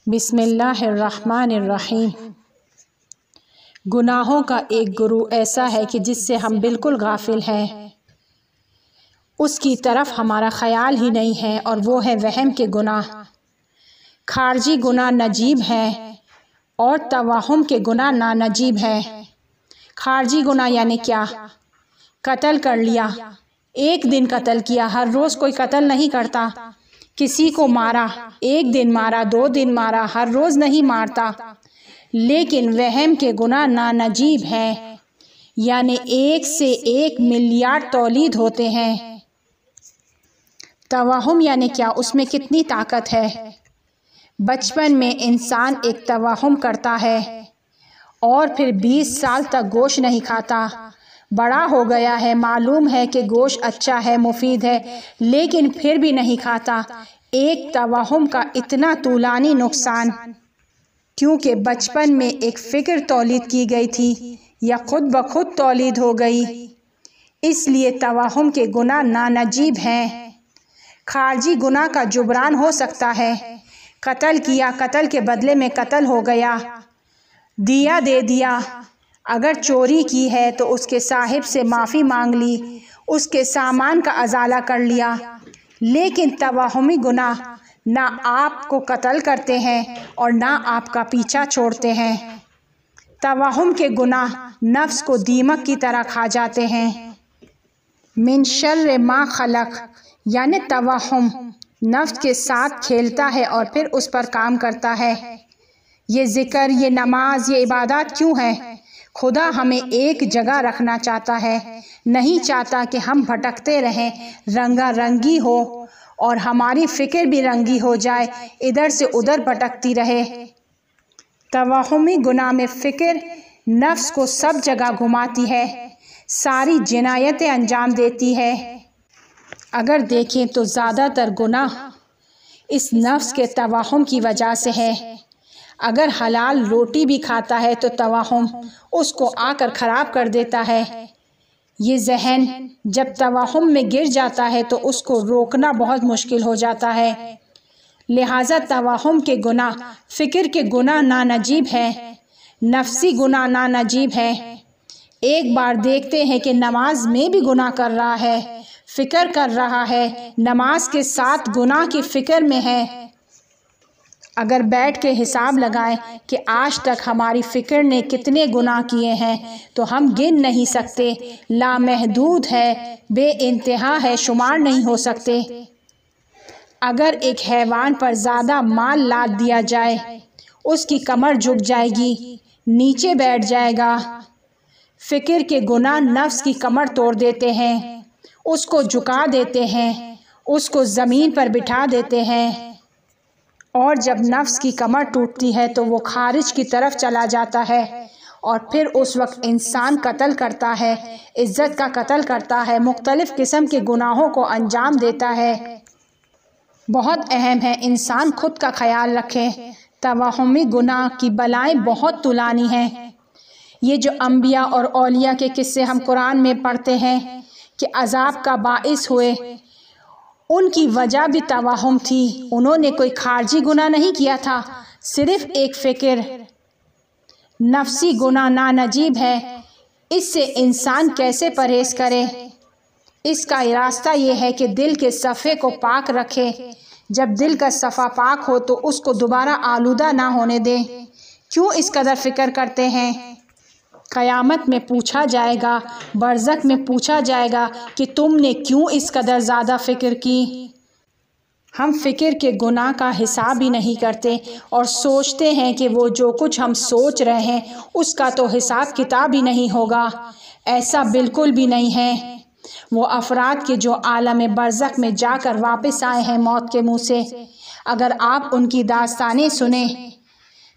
बिस्मिल्लाहिर्रहमानिर्रहीम। गुनाहों का एक गुरु ऐसा है कि जिससे हम बिल्कुल गाफिल हैं, उसकी तरफ हमारा ख्याल ही नहीं है, और वो है वहम के गुनाह। खारजी गुनाह नजीब है और तवाहुम के गुनाह नानजीब है। खारजी गुनाह यानी क्या? कत्ल कर लिया, एक दिन कत्ल किया, हर रोज़ कोई कत्ल नहीं करता। किसी को मारा, एक दिन मारा, 2 दिन मारा, हर रोज़ नहीं मारता। लेकिन वहम के गुनाह नानजीब हैं, यानी 1 से 1 मिलियन तौलीद होते हैं। तवाहुम यानी क्या? उसमें कितनी ताकत है। बचपन में इंसान एक तवाहुम करता है और फिर 20 साल तक गोश्त नहीं खाता। बड़ा हो गया है, मालूम है कि गोश्त अच्छा है, मुफीद है, लेकिन फिर भी नहीं खाता। एक तवाहुम का इतना तूलानी नुकसान, क्योंकि बचपन में एक फ़िक्र तौलीद की गई थी या खुद ब खुद तौलीद हो गई, इसलिए तवाहुम के गुनाह नानजीब हैं। खारजी गुनाह का जुबरान हो सकता है। कत्ल किया, कत्ल के बदले में कत्ल हो गया, दिया दे दिया। अगर चोरी की है तो उसके साहिब से माफ़ी मांग ली, उसके सामान का अजाला कर लिया। लेकिन तवाहुमी गुनाह ना आपको कत्ल करते हैं और ना आपका पीछा छोड़ते हैं। तवाहुम के गुनाह नफ्स को दीमक की तरह खा जाते हैं। मिन शर्र मा खलक यानी तवाहुम नफ्स के साथ खेलता है और फिर उस पर काम करता है। ये ज़िक्र, ये नमाज, ये इबादत क्यों है? खुदा हमें एक जगह रखना चाहता है, नहीं चाहता कि हम भटकते रहें, रंगा रंगी हो और हमारी फ़िक्र भी रंगी हो जाए, इधर से उधर भटकती रहे। तवाहुमी गुनाह में फ़िक्र नफ्स को सब जगह घुमाती है, सारी जिनायतें अंजाम देती है। अगर देखें तो ज़्यादातर गुनाह इस नफ्स के तवाहुम की वजह से है। अगर हलाल रोटी भी खाता है तो तवाहुम उसको आकर ख़राब कर देता है। ये जहन जब तवाहुम में गिर जाता है तो उसको रोकना बहुत मुश्किल हो जाता है। लिहाजा तवाहुम के गुनाह फ़िक्र के गुनाह नानजीब है, नफ्सी गुनाह नानजीब है। एक बार देखते हैं कि नमाज में भी गुनाह कर रहा है, फ़िक्र कर रहा है, नमाज के साथ गुनाह की फ़िक्र में है। अगर बैठ के हिसाब लगाएं कि आज तक हमारी फ़िक्र ने कितने गुनाह किए हैं तो हम गिन नहीं सकते। लामहदूद है, बेइंतहा है, शुमार नहीं हो सकते। अगर एक हैवान पर ज़्यादा माल लाद दिया जाए, उसकी कमर झुक जाएगी, नीचे बैठ जाएगा। फ़िक्र के गुनाह नफ्स की कमर तोड़ देते हैं, उसको झुका देते हैं, उसको ज़मीन पर बिठा देते हैं, और जब नफ्स की कमर टूटती है तो वो खारिज की तरफ चला जाता है और फिर उस वक्त इंसान कत्ल करता है, इज़्ज़त का कत्ल करता है, मुख्तलिफ़ किस्म के गुनाहों को अंजाम देता है। बहुत अहम है इंसान खुद का ख्याल रखे। तवाहुमी गुनाह की बलाएँ बहुत तुलानी हैं। ये जो अम्बिया और औलिया के किस्से हम कुरान में पढ़ते हैं कि अज़ाब का बाइस हुए, उनकी वजह भी तवाहुम थी। उन्होंने कोई खारजी गुनाह नहीं किया था, सिर्फ़ एक फ़िक्र। नफ्सी गुनाह नानजीब है, इससे इंसान कैसे परहेज़ करे? इसका रास्ता ये है कि दिल के सफ़े को पाक रखे। जब दिल का सफ़ा पाक हो तो उसको दोबारा आलूदा ना होने दें। क्यों इस कदर फ़िक्र करते हैं? क़यामत में पूछा जाएगा, बरज़ख में पूछा जाएगा कि तुमने क्यों इस कदर ज़्यादा फ़िक्र की। हम फ़िक्र के गुनाह का हिसाब ही नहीं करते और सोचते हैं कि वो जो कुछ हम सोच रहे हैं उसका तो हिसाब किताब ही नहीं होगा। ऐसा बिल्कुल भी नहीं है। वो अफराद के जो आलम बरज़ख में जाकर वापस आए हैं मौत के मुँह से, अगर आप उनकी दास्तानें सुने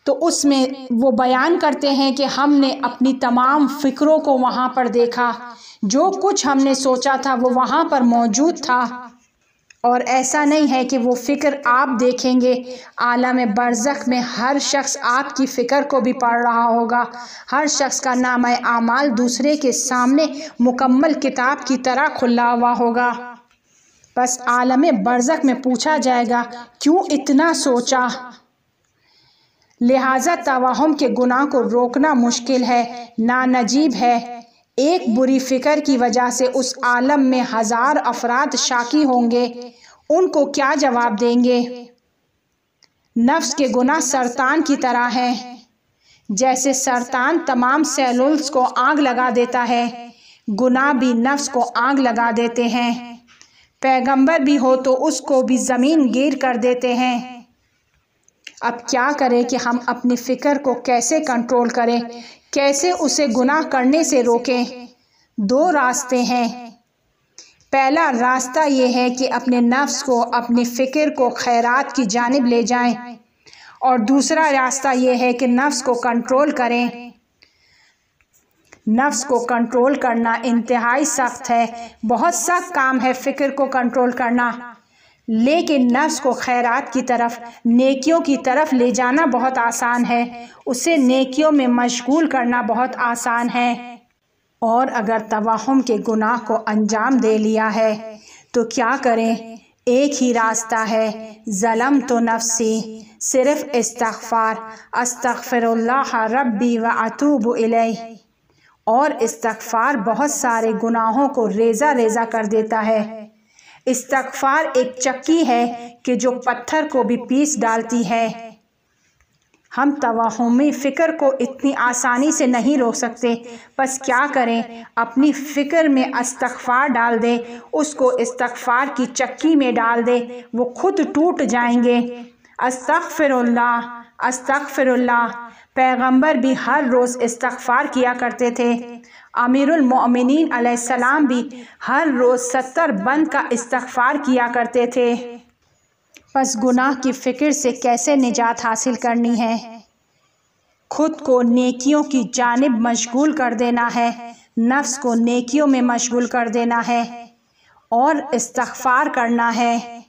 तो उसमें वो बयान करते हैं कि हमने अपनी तमाम फ़िक्रों को वहाँ पर देखा, जो कुछ हमने सोचा था वो वहाँ पर मौजूद था। और ऐसा नहीं है कि वो फ़िक्र आप देखेंगे, आलम बरज़ख में हर शख्स आपकी फ़िक्र को भी पढ़ रहा होगा। हर शख्स का नाम आमाल दूसरे के सामने मुकम्मल किताब की तरह खुला हुआ होगा। बस आलम बरज़ख में पूछा जाएगा, क्यों इतना सोचा? लिहाजा तवहुम के गुनाह को रोकना मुश्किल है, नानजीब है। एक बुरी फिक्र की वजह से उस आलम में 1000 अफराद शाकी होंगे, उनको क्या जवाब देंगे। नफ्स के गुनाह सरतान की तरह हैं। जैसे सरतान तमाम सेलुल्स को आग लगा देता है, गुनाह भी नफ्स को आग लगा देते हैं। पैगंबर भी हो तो उसको भी ज़मीन गिर कर देते हैं। अब क्या करें कि हम अपनी फ़िक्र को कैसे कंट्रोल करें, कैसे उसे गुनाह करने से रोकें। 2 रास्ते हैं। पहला रास्ता ये है कि अपने नफ्स को, अपनी फ़िक्र को खैरात की जानिब ले जाएं, और दूसरा रास्ता ये है कि नफ्स को कंट्रोल करें। नफ्स को कंट्रोल करना इंतहाई सख्त है, बहुत सख्त काम है फ़िक्र को कंट्रोल करना, लेकिन नफ्स को खैरात की तरफ, नेकियों की तरफ ले जाना बहुत आसान है, उसे नेकियों में मशगूल करना बहुत आसान है। और अगर तवहुम के गुनाह को अंजाम दे लिया है तो क्या करें। एक ही रास्ता है, ज़लम तो नफ्सी, सिर्फ़ इस्तग़फ़ार, अस्तग़फ़िरुल्लाह रब्बी व अतूबु इलैह। और इस्तग़फ़ार बहुत सारे गुनाहों को रेज़ा रेज़ा कर देता है। इस्तग़फ़ार एक चक्की है कि जो पत्थर को भी पीस डालती है। हम तवहुमी फ़िक्र को इतनी आसानी से नहीं रोक सकते, बस क्या करें, अपनी फ़िक्र में इस्तग़फ़ार डाल दें, उसको इस्तग़फ़ार की चक्की में डाल दें, वो खुद टूट जाएंगे। अस्तग़फ़िरुल्लाह, अस्तग़फ़िरुल्लाह। पैगंबर भी हर रोज़ इस्तग़फ़ार किया करते थे। अमीरुल मोमिनीन अलैहिस्सलाम भी हर रोज़ 70 बंद का इस्तग़फ़ार किया करते थे। बस गुनाह की फ़िक्र से कैसे निजात हासिल करनी है। खुद को नेकियों की जानिब मशगूल कर देना है, नफ्स को नेकियों में मशगूल कर देना है और इस्तग़फ़ार करना है।